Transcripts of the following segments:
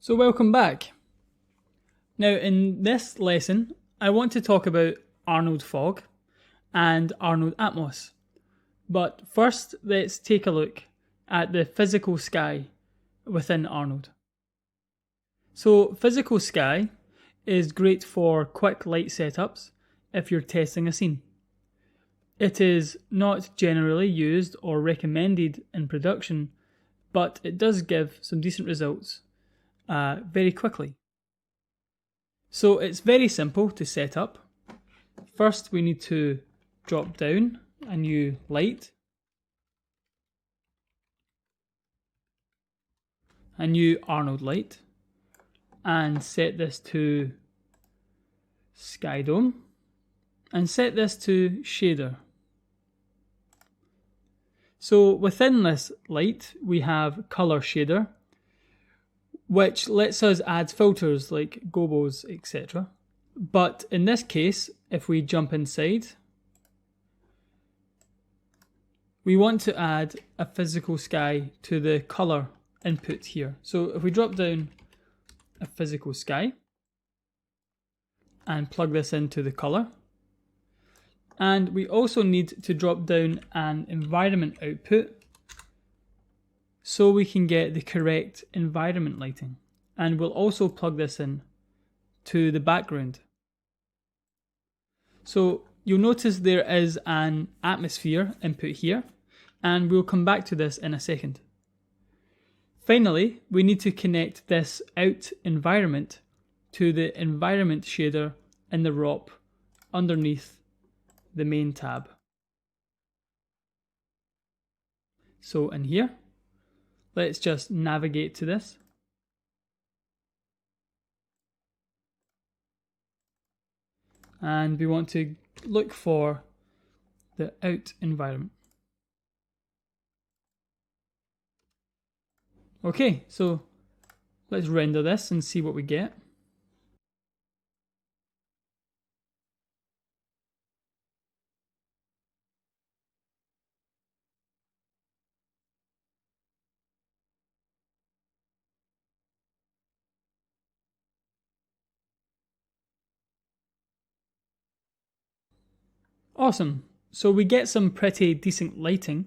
So welcome back. Now in this lesson, I want to talk about Arnold Fog and Arnold Atmos. But first, let's take a look at the physical sky within Arnold. So physical sky is great for quick light setups if you're testing a scene. It is not generally used or recommended in production, but it does give some decent results very quickly. So it's very simple to set up. First we need to drop down a new light, a new Arnold light, and set this to Sky Dome and set this to Shader. So within this light we have Color Shader, which lets us add filters like gobos, etc. But in this case, if we jump inside, we want to add a physical sky to the color input here. So if we drop down a physical sky and plug this into the color, and we also need to drop down an environment output so we can get the correct environment lighting. And we'll also plug this in to the background. So you'll notice there is an atmosphere input here, and we'll come back to this in a second. Finally, we need to connect this out environment to the environment shader in the ROP underneath the main tab. So in here, let's just navigate to this. And we want to look for the out environment. Okay, so let's render this and see what we get. Awesome, so we get some pretty decent lighting.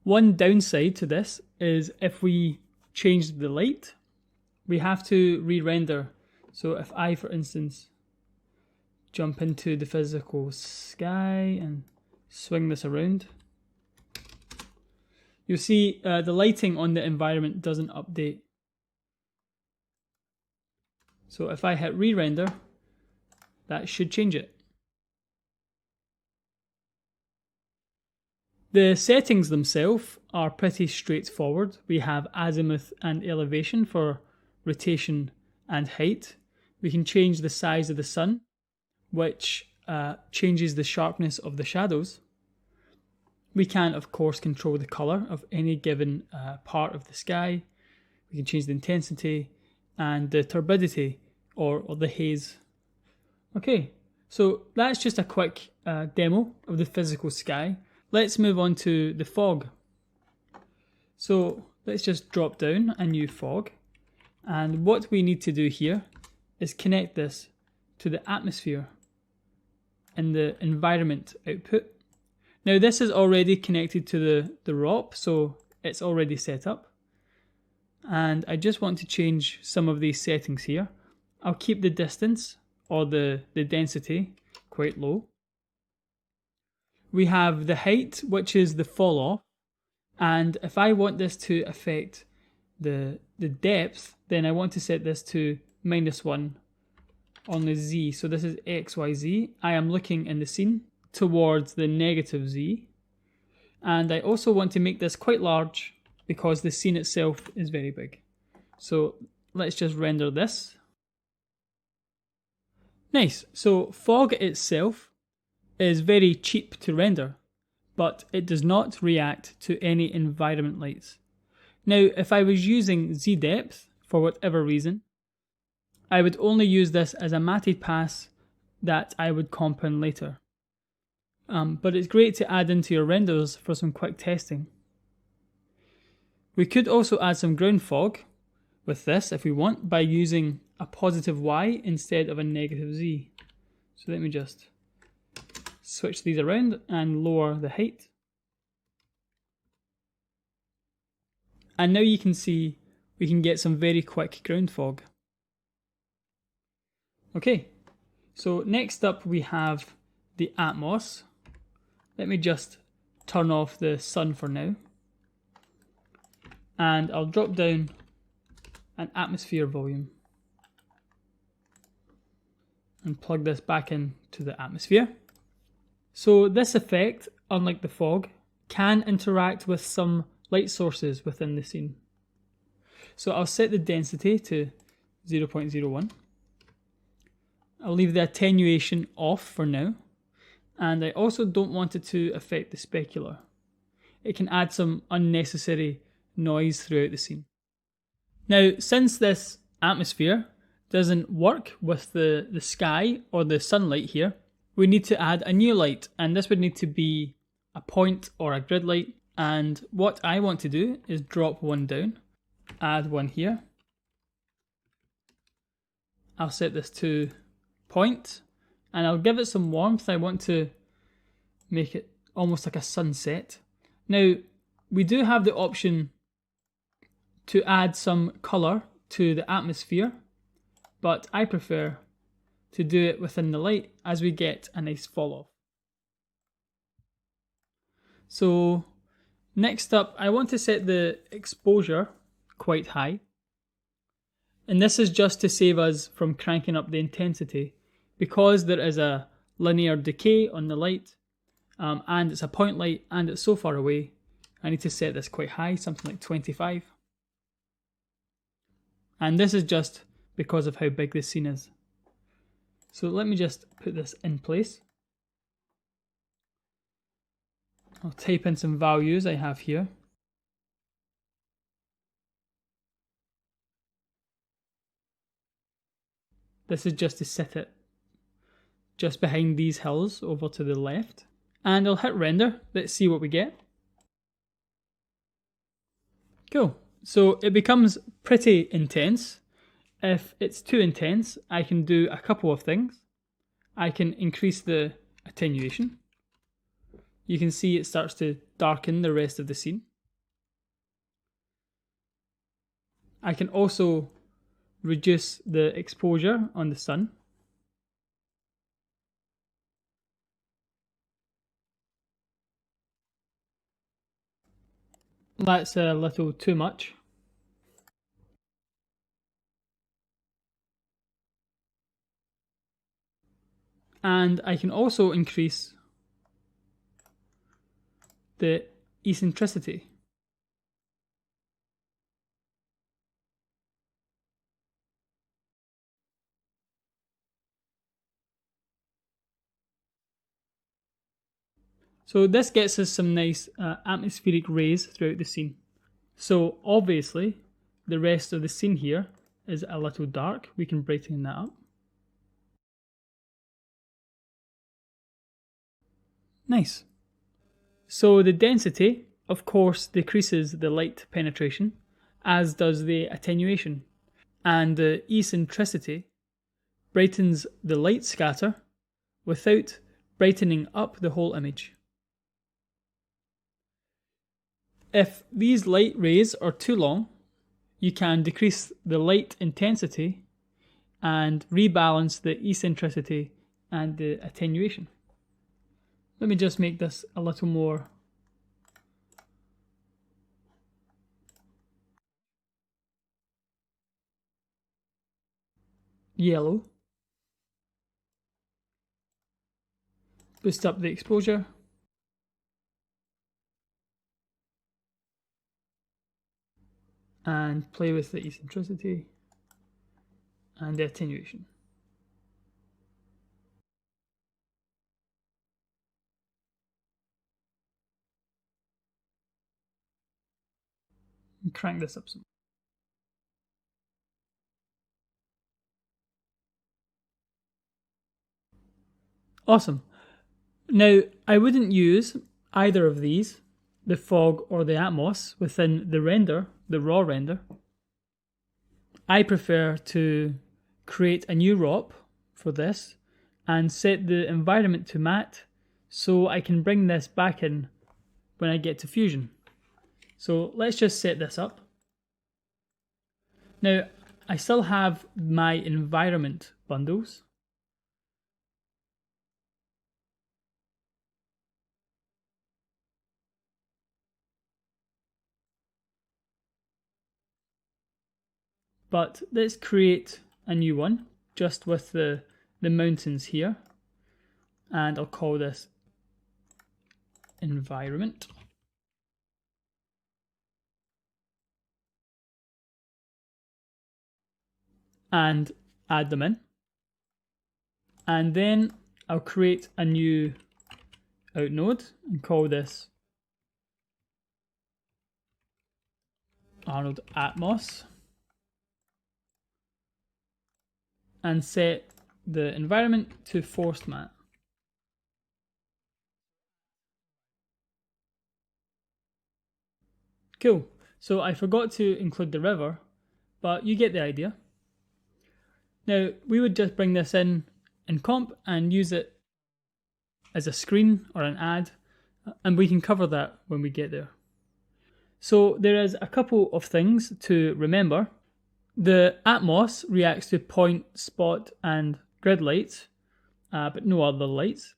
One downside to this is if we change the light, we have to re-render. So if I, for instance, jump into the physical sky and swing this around, you'll see the lighting on the environment doesn't update. So if I hit re-render, that should change it. The settings themselves are pretty straightforward. We have azimuth and elevation for rotation and height. We can change the size of the sun, which changes the sharpness of the shadows. We can, of course, control the color of any given part of the sky. We can change the intensity and the turbidity or the haze. Okay, so that's just a quick demo of the physical sky. Let's move on to the fog. So let's just drop down a new fog. And what we need to do here is connect this to the atmosphere in the environment output. Now this is already connected to the ROP, so it's already set up. And I just want to change some of these settings here. I'll keep the distance or the density quite low. We have the height, which is the fall off, and if I want this to affect the depth, then I want to set this to -1 on the Z. So this is XYZ. I am looking in the scene towards the -Z, and I also want to make this quite large because the scene itself is very big. So let's just render this. Nice. So fog itself is very cheap to render, but it does not react to any environment lights. Now, if I was using Z depth for whatever reason, I would only use this as a matted pass that I would comp in later. But it's great to add into your renders for some quick testing. We could also add some ground fog, with this if we want by using a positive Y instead of a negative Z. So let me just switch these around and lower the height. And now you can see we can get some very quick ground fog. Okay, so next up we have the Atmos. Let me just turn off the sun for now. And I'll drop down an atmosphere volume and plug this back into the atmosphere. So this effect, unlike the fog, can interact with some light sources within the scene. So I'll set the density to 0.01. I'll leave the attenuation off for now. And I also don't want it to affect the specular. It can add some unnecessary noise throughout the scene. Now, since this atmosphere doesn't work with the sky or the sunlight here, we need to add a new light, and this would need to be a point or a grid light. And what I want to do is drop one down, add one here. I'll set this to point, and I'll give it some warmth. I want to make it almost like a sunset. Now, we do have the option to add some colour to the atmosphere, but I prefer to do it within the light as we get a nice fall off. So next up, I want to set the exposure quite high. And this is just to save us from cranking up the intensity, because there is a linear decay on the light, and it's a point light and it's so far away. I need to set this quite high, something like 25. And this is just because of how big this scene is. So let me just put this in place. I'll type in some values I have here. This is just to set it just behind these hills over to the left. And I'll hit render. Let's see what we get. Cool. So it becomes pretty intense. If it's too intense, I can do a couple of things. I can increase the attenuation. You can see it starts to darken the rest of the scene. I can also reduce the exposure on the sun. That's a little too much. And I can also increase the eccentricity. So this gets us some nice atmospheric rays throughout the scene. So obviously the rest of the scene here is a little dark. We can brighten that up. Nice. So the density, of course, decreases the light penetration, as does the attenuation. And the eccentricity brightens the light scatter without brightening up the whole image. If these light rays are too long, you can decrease the light intensity and rebalance the eccentricity and the attenuation. Let me just make this a little more yellow. Boost up the exposure. And play with the eccentricity and the attenuation. And crank this up some. Awesome. Now, I wouldn't use either of these, the fog or the Atmos, within the render, the raw render. I prefer to create a new ROP for this and set the environment to matte so I can bring this back in when I get to Fusion. So let's just set this up. Now, I still have my environment bundles. But let's create a new one just with the mountains here. And I'll call this environment. And add them in. And then I'll create a new out node and call this Arnold Atmos. And set the environment to forced matte. Cool. So I forgot to include the river, but you get the idea. Now we would just bring this in comp and use it as a screen or an ad, and we can cover that when we get there. So there is a couple of things to remember. The Atmos reacts to point, spot, and grid lights, but no other lights.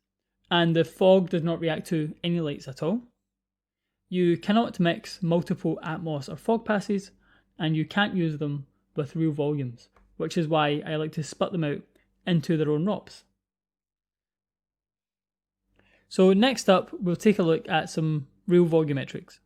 And the fog does not react to any lights at all. You cannot mix multiple Atmos or fog passes, and you can't use them with real volumes, which is why I like to split them out into their own ROPs. So next up, we'll take a look at some real volumetrics.